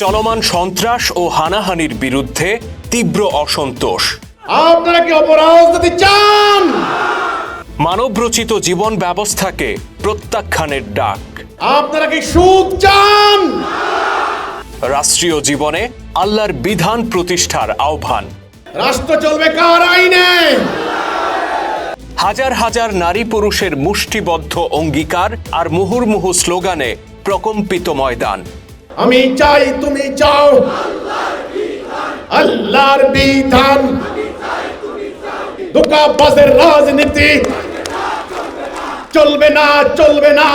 চলমান সন্ত্রাস ও হানাহানির বিরুদ্ধে তীব্র অসন্তোষ। আপনারা কি অপরাজনীতি চান? মানবরচিত জীবন ব্যবস্থাকে প্রত্যাখ্যানের ডাক। আপনারা কি সুখ চান? রাষ্ট্রীয় জীবনে আল্লাহর বিধান প্রতিষ্ঠার আহ্বান। রাষ্ট্র চলবে কার আইনে? হাজার হাজার নারী পুরুষের মুষ্টিবদ্ধ অঙ্গীকার আর মুহুর্মুহু স্লোগানে প্রকম্পিত ময়দান। আমি চাই, তুমি চাও, আল্লাহর বিধান। ধোঁকাবাজের রাজনীতি চলবে না, চলবে না।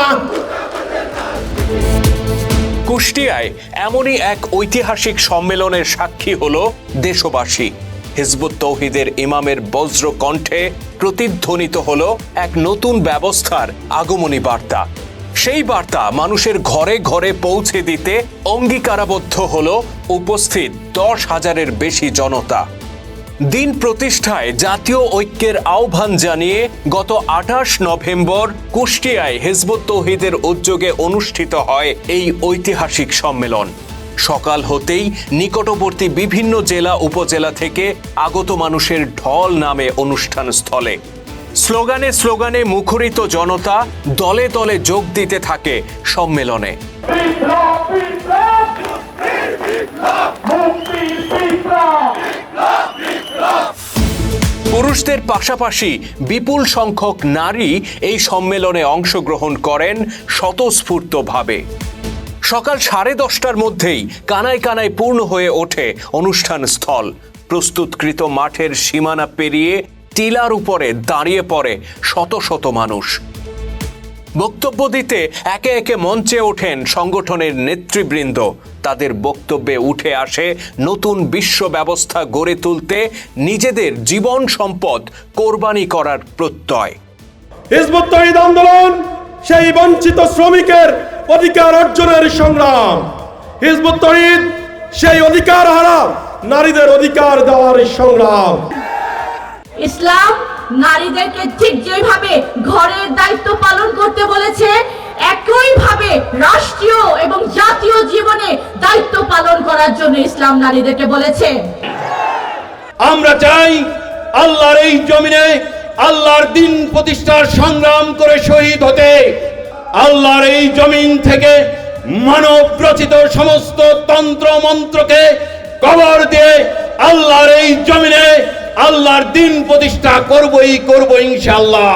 কুষ্টিয়ায় এমনই এক ঐতিহাসিক সম্মেলনের সাক্ষী হলো দেশবাসী। হিজবুত তৌহিদের ইমামের বজ্র কণ্ঠে প্রতিধ্বনিত হলো এক নতুন ব্যবস্থার আগমনী বার্তা। সেই বার্তা মানুষের ঘরে ঘরে পৌঁছে দিতে অঙ্গীকারাবদ্ধ হলো উপস্থিত 10,000-এর বেশি জনতা। দিন প্রতিষ্ঠায় জাতীয় ঐক্যের আহ্বান জানিয়ে গত 28 নভেম্বর কুষ্টিয়ায় হিজবুত তৌহিদের উদ্যোগে অনুষ্ঠিত হয় এই ঐতিহাসিক সম্মেলন। সকাল হতেই নিকটবর্তী বিভিন্ন জেলা উপজেলা থেকে আগত মানুষের ঢল নামে অনুষ্ঠান স্থলে। স্লোগানে স্লোগানে মুখরিত জনতা দলে দলে যোগ দিতে থাকে সম্মেলনে। পুরুষদের পাশাপাশি বিপুল সংখ্যক নারী এই সম্মেলনে অংশগ্রহণ করেন স্বতঃস্ফূর্তভাবে। সকাল 10:30টার মধ্যেই কানায় কানায় পূর্ণ হয়ে ওঠে অনুষ্ঠান স্থল। প্রস্তুতকৃত মাঠের সীমানা পেরিয়ে টিলার উপরে দাঁড়িয়ে পড়ে শত শত মানুষ। বক্তব্য দিতে একে একে মঞ্চে ওঠেন সংগঠনের নেতৃবৃন্দ। তাদের বক্তব্যে উঠে আসে নতুন বিশ্ব ব্যবস্থা গড়ে তুলতে নিজেদের জীবন সম্পদ কোরবানি করার প্রত্যয়। হিজবুত তৌহিদ আন্দোলন সেই বঞ্চিত শ্রমিকের অধিকার অর্জনের সংগ্রাম। হিজবুত তৌহিদ সেই অধিকার হারা নারীদের অধিকার দেওয়ার সংগ্রাম। ইসলাম নারীদেরকে ঠিক যেভাবে ঘরের দায়িত্ব পালন করতে বলেছে, একইভাবে রাষ্ট্রীয় এবং জাতীয় জীবনে দায়িত্ব পালন করার জন্য ইসলাম নারীদেরকে বলেছে। আমরা চাই আল্লাহর এই জমিনে আল্লাহর দ্বীন প্রতিষ্ঠার সংগ্রাম করে শহীদ হতে। আল্লাহর এই জমিন থেকে মানব রচিত সমস্ত তন্ত্র মন্ত্রকে কবর দিয়ে আল্লাহর এই জমিনে আল্লাহর দ্বীন প্রতিষ্ঠা করব ইনশাআল্লাহ।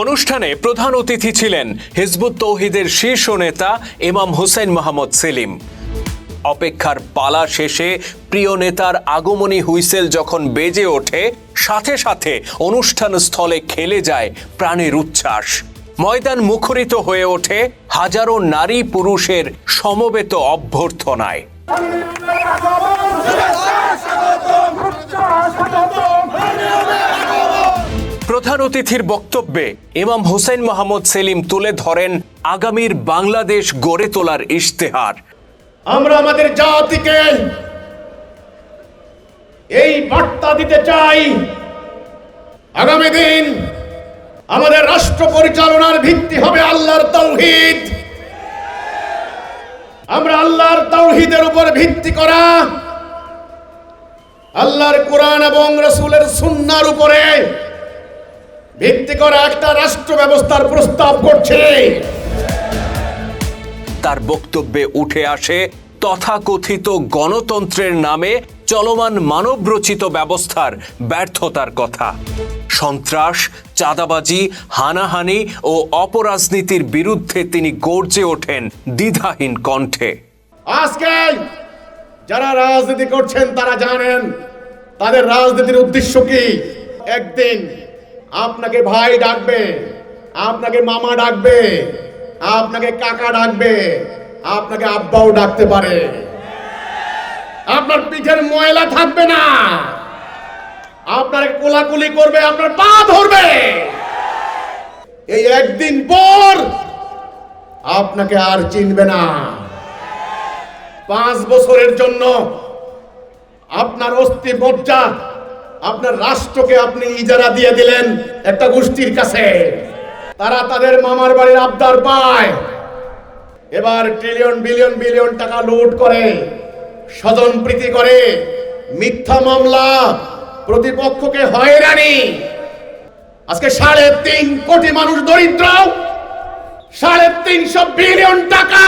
অনুষ্ঠানে প্রধান অতিথি ছিলেন হিজবুত তৌহিদের শীর্ষ নেতা ইমাম হুসাইন মোহাম্মদ সেলিম। অপেক্ষার পালা শেষে প্রিয় নেতার আগমনী হুইসেল যখন বেজে ওঠে, সাথে সাথে অনুষ্ঠান স্থলে খেলে যায় প্রাণের উচ্ছ্বাস। ময়দান মুখরিত হয়ে ওঠে হাজারো নারী পুরুষের সমবেত অভ্যর্থনায়। প্রধান অতিথির বক্তব্যে ইমাম হুসাইন মোহাম্মদ সেলিম তুলে ধরেন আগামীর বাংলাদেশ গড়ে তোলার ইশতেহার। আমরা আমাদের জাতিকে এই বার্তা দিতে চাই, আগামী দিন আমাদের রাষ্ট্র পরিচালনার ভিত্তি হবে আল্লাহর তাওহীদ। আমরা আল্লাহর তাওহীদের উপর ভিত্তি করা, আল্লাহর কোরআন এবং রাসূলের সুন্নাহর উপরে ভিত্তি করা একটা রাষ্ট্র ব্যবস্থার প্রস্তাব করছে। তার বক্তব্যে উঠে আসে তথাকথিত গণতন্ত্রের নামে চলমান মানবরচিত ব্যবস্থার ব্যর্থতার কথা। সন্ত্রাস, চাঁদাবাজি, হানাহানি ও অপরাজনীতির বিরুদ্ধে তিনি গর্জে ওঠেন দ্বিধাহীন কণ্ঠে। আজকে যারা রাজনীতি করছেন তারা জানেন তাদের রাজনীতির উদ্দেশ্য কি। একদিন আপনাকে ভাই ডাকবে, আপনাকে মামা ডাকবে, আপনাকে কাকা ডাকবে, আপনাকে আব্বাও ডাকতে পারে। আপনার পিঠের ময়লা থাকবে না, আপনার কোলাকুলি করবে, আপনার পা ধরবে। এই একদিন পর আপনাকে আর চিনবে না। 5 বছরের জন্য আপনার অস্থি মজ্জা, আপনার রাষ্ট্রকে আপনি ইজারা দিয়ে দিলেন একটা গোষ্ঠীর কাছে। তারা তাদের মামার বাড়ির আবদার পায়, এবার ট্রিলিয়ন বিলিয়ন বিলিয়ন টাকা লুট করে, স্বজনপ্রীতি করে, মিথ্যা মামলা, প্রতিপক্ষকে হয়রানি। আজকে 3.5 কোটি মানুষ দরিদ্র, 350 বিলিয়ন টাকা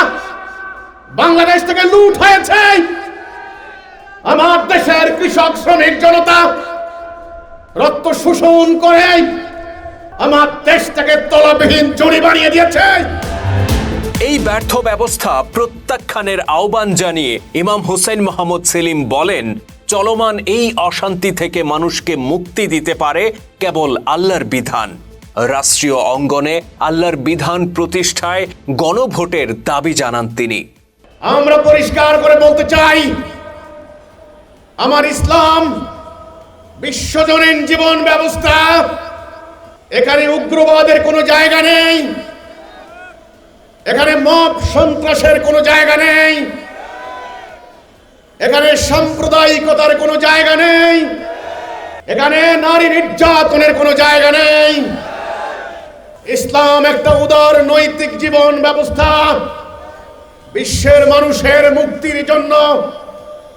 বাংলাদেশ থেকে লুট হয়েছে। আমার দেশের কৃষক শ্রমিক জনতা রক্ত শোষণ করে আমার দেশটাকে তলাবিহীন জড়ি বানিয়ে দিয়েছে। এই ব্যর্থ ব্যবস্থা প্রত্যাখ্যানের আহ্বান জানিয়ে ইমাম হুসেইন মোহাম্মদ সেলিম বলেন, চলমান এই অশান্তি থেকে মানুষকে মুক্তি দিতে পারে কেবল আল্লাহর বিধান। রাষ্ট্রীয় অঙ্গনে আল্লাহর বিধান প্রতিষ্ঠায় গণভোটের দাবি জানান তিনি। আমরা পরিষ্কার করে বলতে চাই, আমার ইসলাম বিশ্বজনীন জীবন ব্যবস্থা। এখানে উগ্রবাদের কোনো জায়গা নেই, এখানে মব সন্ত্রাসের কোনো জায়গা নেই, এখানে সাম্প্রদায়িকতার কোনো জায়গা নেই, এখানে নারী নির্যাতনের কোনো জায়গা নেই। ইসলাম একটা উদার নৈতিক জীবন ব্যবস্থা। বিশ্বের মানুষের মুক্তির জন্য,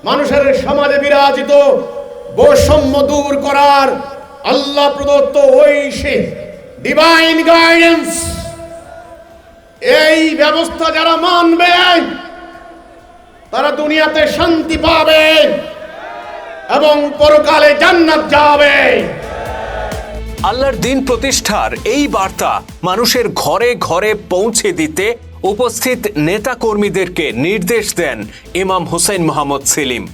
মানুষের সমাজে বিরাজিত বৈষম্য দূর করার আল্লাহ প্রদত্ত ঐশী ডিভাইন গাইডেন্স। এই ব্যবস্থা যারা মানবে তারা দুনিয়াতে শান্তি পাবে এবং পরকালে জান্নাত যাবে। আল্লাহর দিন প্রতিষ্ঠার এই বার্তা মানুষের ঘরে ঘরে পৌঁছে দিতে উপস্থিত নেতাকর্মীদেরকে নির্দেশ দেন ইমাম হুসেইন মোহাম্মদ সেলিম।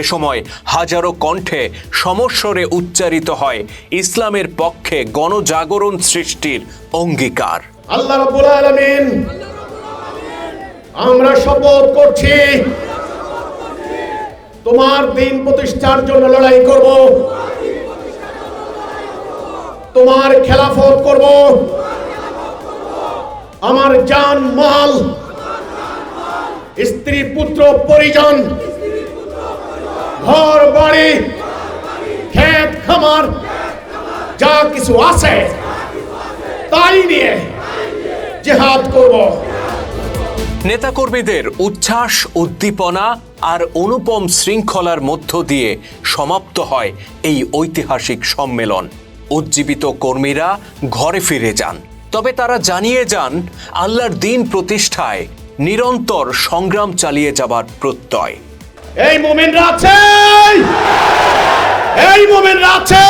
এ সময় হাজারো কণ্ঠে সমস্বরে উচ্চারিত হয় ইসলামের পক্ষে গণজাগরণ সৃষ্টির অঙ্গীকার। আল্লাহ রাব্বুল আলামিন, আমরা শপথ করছি তোমার দিন প্রতিষ্ঠার জন্য লড়াই করব, তোমার খেলাফত করব, আমার জান মাল, স্ত্রী পুত্র পরিজন, ঘর বাড়ি, ক্ষেত খামার যা কিছু আছে তাই নিয়ে জিহাদ করব। নেতাকর্মীদের উচ্ছ্বাস, উদ্দীপনা আর অনুপম শৃঙ্খলার মধ্য দিয়ে সমাপ্ত হয় এই ঐতিহাসিক সম্মেলন। উজ্জীবিত কর্মীরা ঘরে ফিরে যান, তবে তারা জানিয়ে যান আল্লাহর দিন প্রতিষ্ঠায় নিরন্তর সংগ্রাম চালিয়ে যাবার প্রত্যয়। এই মুমিনরা আছে, এই মুমিনরা আছে।